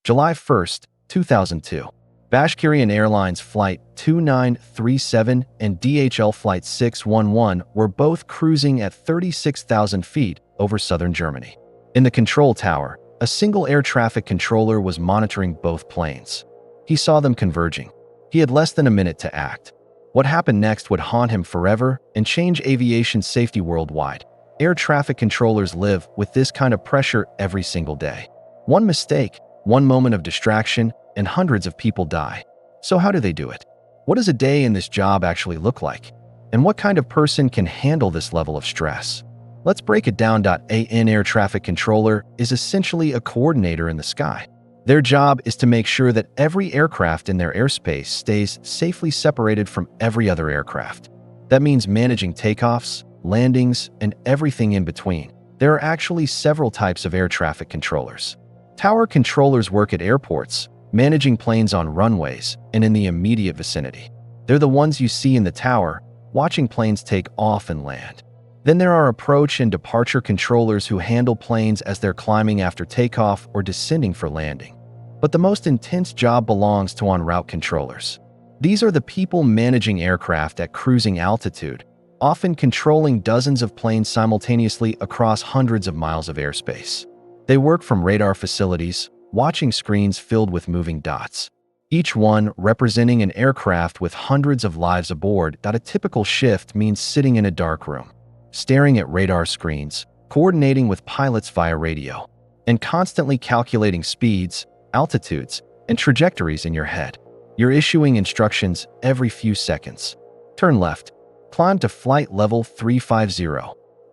July 1, 2002. Bashkirian Airlines Flight 2937 and DHL Flight 611 were both cruising at 36,000 feet over southern Germany. In the control tower, a single air traffic controller was monitoring both planes. He saw them converging. He had less than a minute to act. What happened next would haunt him forever and change aviation safety worldwide. Air traffic controllers live with this kind of pressure every single day. One mistake, one moment of distraction, and hundreds of people die. So how do they do it? What does a day in this job actually look like? And what kind of person can handle this level of stress? Let's break it down. An air traffic controller is essentially a coordinator in the sky. Their job is to make sure that every aircraft in their airspace stays safely separated from every other aircraft. That means managing takeoffs, landings, and everything in between. There are actually several types of air traffic controllers. Tower controllers work at airports, managing planes on runways and in the immediate vicinity. They're the ones you see in the tower, watching planes take off and land. Then there are approach and departure controllers who handle planes as they're climbing after takeoff or descending for landing. But the most intense job belongs to en route controllers. These are the people managing aircraft at cruising altitude, often controlling dozens of planes simultaneously across hundreds of miles of airspace. They work from radar facilities, watching screens filled with moving dots, each one representing an aircraft with hundreds of lives aboard. A typical shift means sitting in a dark room, staring at radar screens, coordinating with pilots via radio, and constantly calculating speeds, altitudes, and trajectories in your head. You're issuing instructions every few seconds. Turn left. Climb to flight level 350.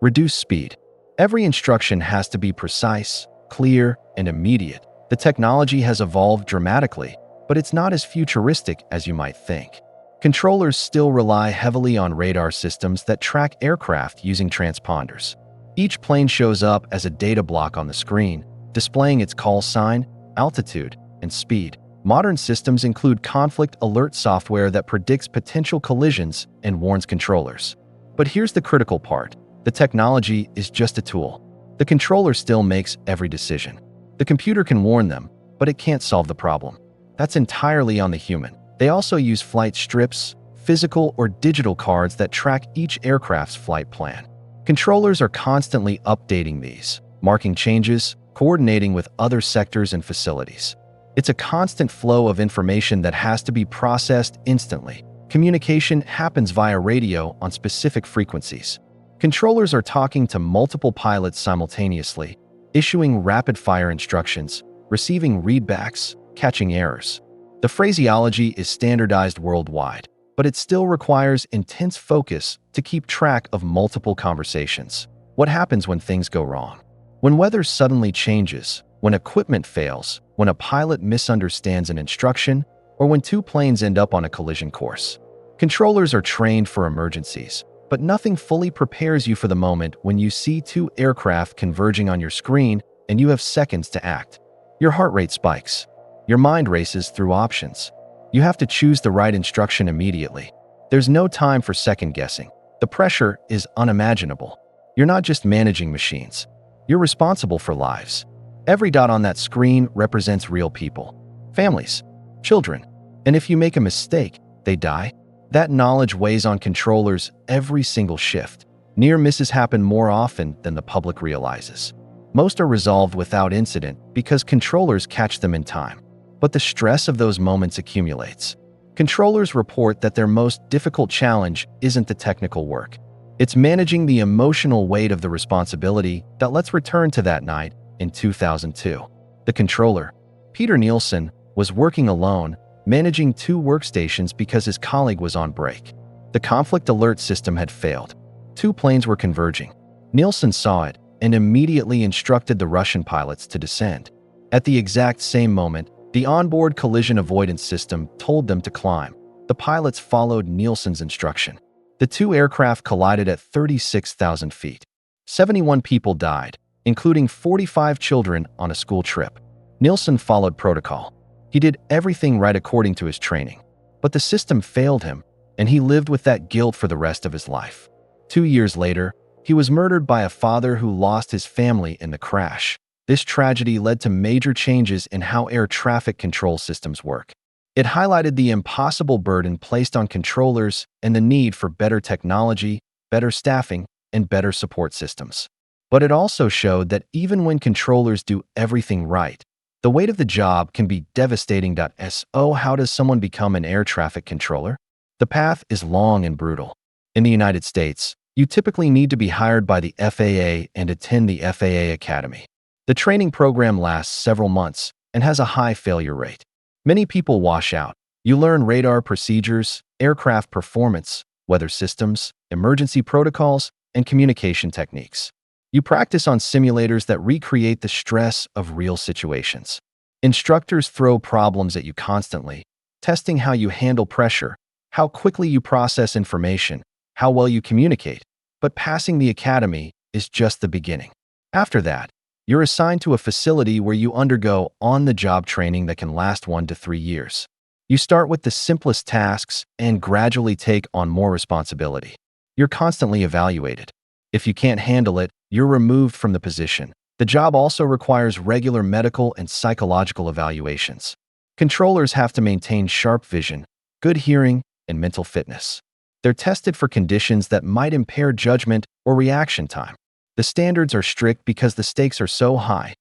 Reduce speed. Every instruction has to be precise, clear, and immediate. The technology has evolved dramatically, but it's not as futuristic as you might think. Controllers still rely heavily on radar systems that track aircraft using transponders. Each plane shows up as a data block on the screen, displaying its call sign, altitude, and speed. Modern systems include conflict alert software that predicts potential collisions and warns controllers. But here's the critical part. The technology is just a tool. The controller still makes every decision. The computer can warn them, but it can't solve the problem. That's entirely on the human. They also use flight strips, physical or digital cards that track each aircraft's flight plan. Controllers are constantly updating these, marking changes, coordinating with other sectors and facilities. It's a constant flow of information that has to be processed instantly. Communication happens via radio on specific frequencies. Controllers are talking to multiple pilots simultaneously, issuing rapid-fire instructions, receiving readbacks, catching errors. The phraseology is standardized worldwide, but it still requires intense focus to keep track of multiple conversations. What happens when things go wrong? When weather suddenly changes, when equipment fails, when a pilot misunderstands an instruction, or when two planes end up on a collision course. Controllers are trained for emergencies, but nothing fully prepares you for the moment when you see two aircraft converging on your screen and you have seconds to act. Your heart rate spikes. Your mind races through options. You have to choose the right instruction immediately. There's no time for second guessing. The pressure is unimaginable. You're not just managing machines. You're responsible for lives. Every dot on that screen represents real people, families, children. And if you make a mistake, they die. That knowledge weighs on controllers every single shift. Near misses happen more often than the public realizes. Most are resolved without incident because controllers catch them in time. But the stress of those moments accumulates. Controllers report that their most difficult challenge isn't the technical work. It's managing the emotional weight of the responsibility. Let's return to that night in 2002. The controller, Peter Nielsen, was working alone, managing two workstations because his colleague was on break. The conflict alert system had failed. Two planes were converging. Nielsen saw it and immediately instructed the Russian pilots to descend. At the exact same moment, the onboard collision avoidance system told them to climb. The pilots followed Nielsen's instruction. The two aircraft collided at 36,000 feet. 71 people died, including 45 children on a school trip. Nielsen followed protocol. He did everything right according to his training. But the system failed him, and he lived with that guilt for the rest of his life. 2 years later, he was murdered by a father who lost his family in the crash. This tragedy led to major changes in how air traffic control systems work. It highlighted the impossible burden placed on controllers and the need for better technology, better staffing, and better support systems. But it also showed that even when controllers do everything right, the weight of the job can be devastating. So, how does someone become an air traffic controller? The path is long and brutal. In the United States, you typically need to be hired by the FAA and attend the FAA Academy. The training program lasts several months and has a high failure rate. Many people wash out. You learn radar procedures, aircraft performance, weather systems, emergency protocols, and communication techniques. You practice on simulators that recreate the stress of real situations. Instructors throw problems at you constantly, testing how you handle pressure, how quickly you process information, how well you communicate. But passing the academy is just the beginning. After that, you're assigned to a facility where you undergo on-the-job training that can last 1 to 3 years. You start with the simplest tasks and gradually take on more responsibility. You're constantly evaluated. If you can't handle it, you're removed from the position. The job also requires regular medical and psychological evaluations. Controllers have to maintain sharp vision, good hearing, and mental fitness. They're tested for conditions that might impair judgment or reaction time. The standards are strict because the stakes are so high.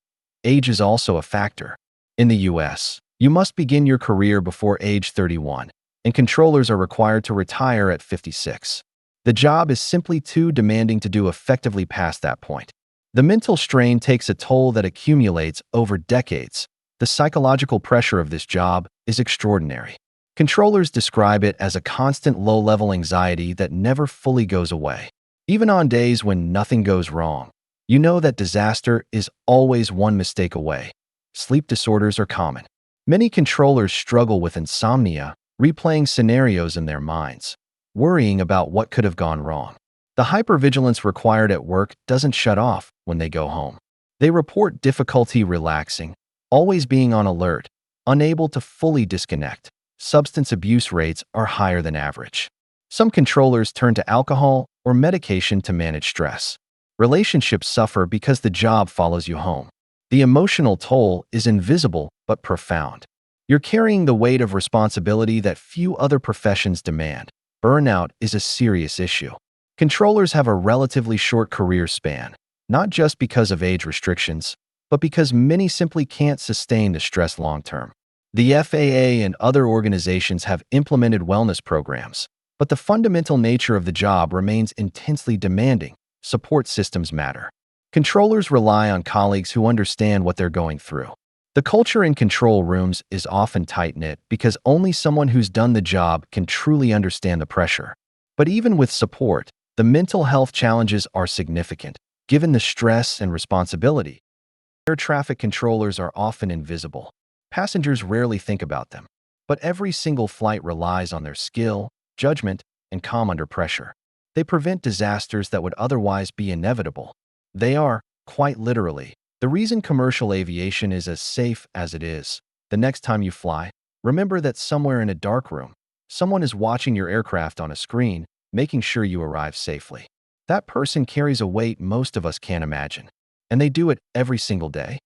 Age is also a factor. In the US, you must begin your career before age 31, and controllers are required to retire at 56. The job is simply too demanding to do effectively past that point. The mental strain takes a toll that accumulates over decades. The psychological pressure of this job is extraordinary. Controllers describe it as a constant low-level anxiety that never fully goes away. Even on days when nothing goes wrong, you know that disaster is always one mistake away. Sleep disorders are common. Many controllers struggle with insomnia, replaying scenarios in their minds, worrying about what could have gone wrong. The hypervigilance required at work doesn't shut off when they go home. They report difficulty relaxing, always being on alert, unable to fully disconnect. Substance abuse rates are higher than average. Some controllers turn to alcohol or medication to manage stress. Relationships suffer because the job follows you home. The emotional toll is invisible but profound. You're carrying the weight of responsibility that few other professions demand. Burnout is a serious issue. Controllers have a relatively short career span, not just because of age restrictions, but because many simply can't sustain the stress long term. The FAA and other organizations have implemented wellness programs, but the fundamental nature of the job remains intensely demanding. Support systems matter. Controllers rely on colleagues who understand what they're going through. The culture in control rooms is often tight-knit because only someone who's done the job can truly understand the pressure. But even with support, the mental health challenges are significant, given the stress and responsibility. Air traffic controllers are often invisible. Passengers rarely think about them, but every single flight relies on their skill, judgment, and calm under pressure. They prevent disasters that would otherwise be inevitable. They are, quite literally, the reason commercial aviation is as safe as it is. The next time you fly, remember that somewhere in a dark room, someone is watching your aircraft on a screen, making sure you arrive safely. That person carries a weight most of us can't imagine, and they do it every single day.